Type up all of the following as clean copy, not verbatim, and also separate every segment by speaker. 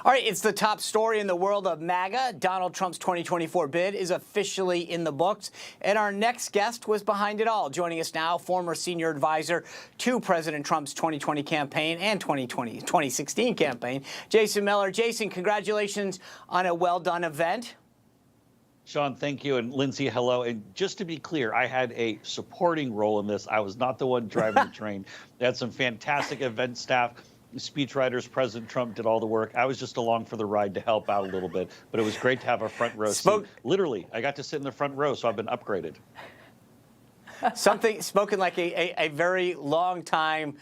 Speaker 1: All right, it's the top story in the world of MAGA. Donald Trump's 2024 bid is officially in the books, and our next guest was behind it all. Joining us now, former senior advisor to President Trump's 2020 campaign and 2016 campaign, Jason Miller. Jason, congratulations on a well-done event.
Speaker 2: Sean, thank you. And Lindsay, hello. And just to be clear, I had a supporting role in this. I was not the one driving the train. They had some fantastic event staff. Speechwriters, President Trump did all the work. I was just along for the ride to help out a little bit, but it was great to have a front row seat. Literally, I got to sit in the front row, so I've been upgraded.
Speaker 1: Something spoken like a very long time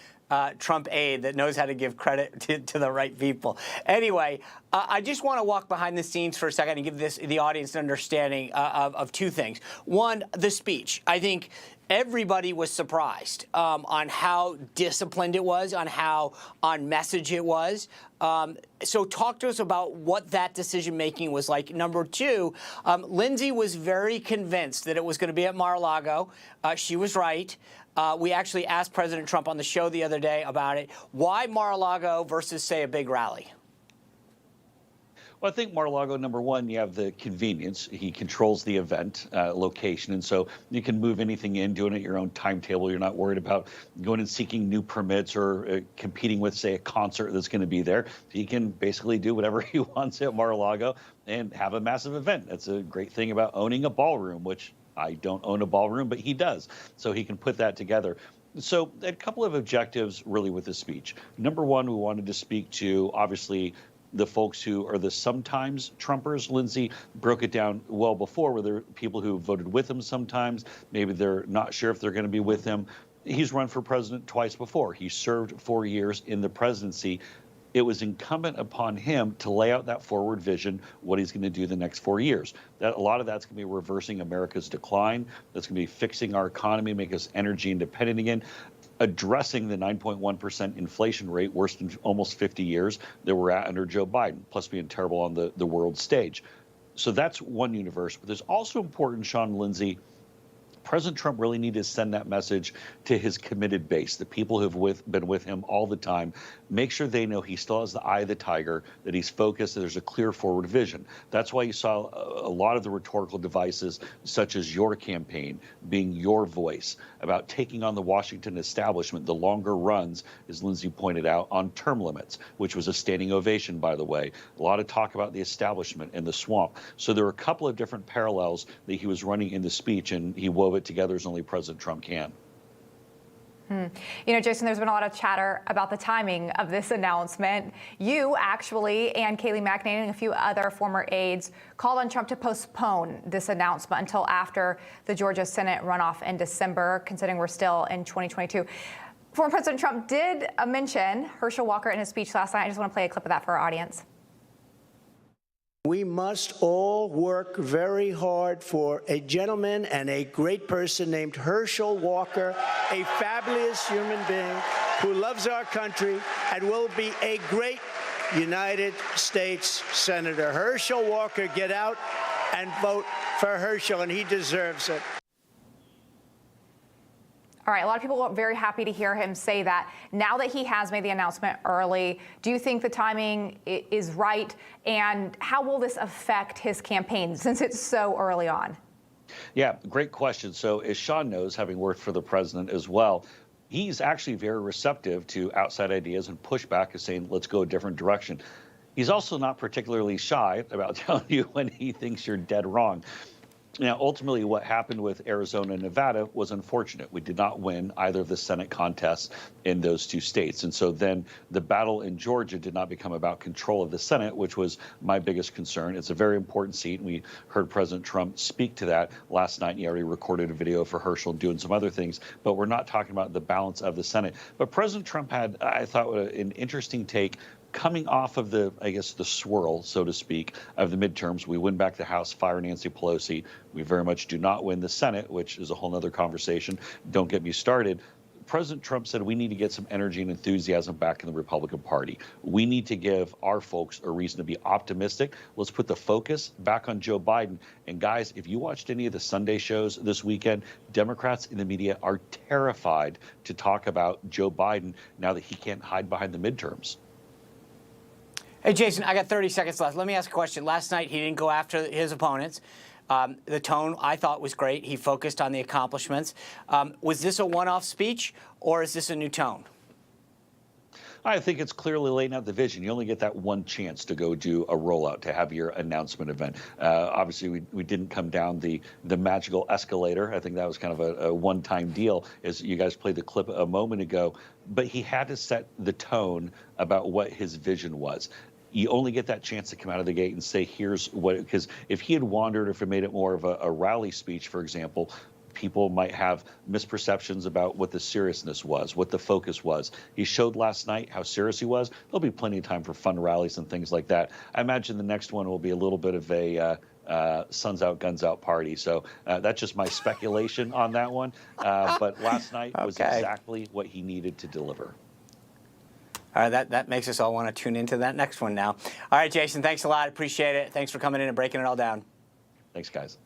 Speaker 1: Trump aide that knows how to give credit to the right people. Anyway, I just want to walk behind the scenes for a second and give the audience an understanding of two things. One, the speech. I think everybody was surprised on how disciplined it was, on how on message it was. So talk to us about what that decision-making was like. Number two, Lindsay was very convinced that it was going to be at Mar-a-Lago. She was right. We actually asked President Trump on the show the other day about it. Why Mar-a-Lago versus, say, a big rally?
Speaker 2: Well, I think Mar-a-Lago, number one, you have the convenience. He controls the event location, and so you can move anything in, doing it at your own timetable. You're not worried about going and seeking new permits or competing with, say, a concert that's going to be there. He can basically do whatever he wants at Mar-a-Lago and have a massive event. That's a great thing about owning a ballroom, which I don't own a ballroom, but he does. So he can put that together. So a couple of objectives really with the speech. Number one, we wanted to speak to, obviously, the folks who are the sometimes Trumpers. Lindsay broke it down well before, where there are people who voted with him sometimes. Maybe they're not sure if they're going to be with him. He's run for president twice before. He served 4 years in the presidency. It was incumbent upon him to lay out that forward vision, what he's going to do the next 4 years. A lot of that's going to be reversing America's decline. That's going to be fixing our economy, make us energy independent again, addressing the 9.1% inflation rate, worst in almost 50 years, that we're at under Joe Biden, plus being terrible on the world stage. So that's one universe. But there's also important, Sean and Lindsay, President Trump really needed to send that message to his committed base, the people who have been with him all the time. Make sure they know he still has the eye of the tiger, that he's focused, that there's a clear forward vision. That's why you saw a lot of the rhetorical devices, such as your campaign being your voice, about taking on the Washington establishment, the longer runs, as Lindsay pointed out, on term limits, which was a standing ovation, by the way. A lot of talk about the establishment and the swamp. So there were a couple of different parallels that he was running in the speech, and he wove it together as only President Trump can.
Speaker 3: You know, Jason, there's been a lot of chatter about the timing of this announcement. You actually, and Kayleigh McEnany and a few other former aides, called on Trump to postpone this announcement until after the Georgia Senate runoff in December, considering we're still in 2022. Former President Trump did mention Herschel Walker in his speech last night. I just want to play a clip of that for our audience.
Speaker 4: We must all work very hard for a gentleman and a great person named Herschel Walker, a fabulous human being who loves our country and will be a great United States Senator. Herschel Walker, get out and vote for Herschel, and he deserves it.
Speaker 3: All right, a lot of people were very happy to hear him say that. Now that he has made the announcement early, do you think the timing is right? And how will this affect his campaign since it's so early on?
Speaker 2: Yeah, great question. So as Sean knows, having worked for the president as well, he's actually very receptive to outside ideas and pushback, is saying, let's go a different direction. He's also not particularly shy about telling you when he thinks you're dead wrong. Now, ultimately, what happened with Arizona and Nevada was unfortunate. We did not win either of the Senate contests in those two states. And so then the battle in Georgia did not become about control of the Senate, which was my biggest concern. It's a very important seat. And we heard President Trump speak to that last night. He already recorded a video for Herschel doing some other things. But we're not talking about the balance of the Senate. But President Trump had, I thought, an interesting take. Coming off of the, I guess, the swirl, so to speak, of the midterms. We win back the House, fire Nancy Pelosi. We very much do not win the Senate, which is a whole other conversation. Don't get me started. President Trump said we need to get some energy and enthusiasm back in the Republican Party. We need to give our folks a reason to be optimistic. Let's put the focus back on Joe Biden. And guys, if you watched any of the Sunday shows this weekend, Democrats in the media are terrified to talk about Joe Biden now that he can't hide behind the midterms.
Speaker 1: Hey, Jason, I got 30 seconds left. Let me ask a question. Last night, he didn't go after his opponents. The tone, I thought, was great. He focused on the accomplishments. Was this a one-off speech, or is this a new tone?
Speaker 2: I think it's clearly laying out the vision. You only get that one chance to go do a rollout, to have your announcement event. Obviously, we didn't come down the magical escalator. I think that was kind of a one-time deal, as you guys played the clip a moment ago. But he had to set the tone about what his vision was. You only get that chance to come out of the gate and say, here's what, because if he had wandered, if it made it more of a rally speech, for example, people might have misperceptions about what the seriousness was, what the focus was. He showed last night how serious he was. There'll be plenty of time for fun rallies and things like that. I imagine the next one will be a little bit of a suns out, guns out party. So that's just my speculation on that one. But last night was exactly what he needed to deliver.
Speaker 1: All right, that makes us all want to tune into that next one now. All right, Jason, thanks a lot. Appreciate it. Thanks for coming in and breaking it all down.
Speaker 2: Thanks, guys.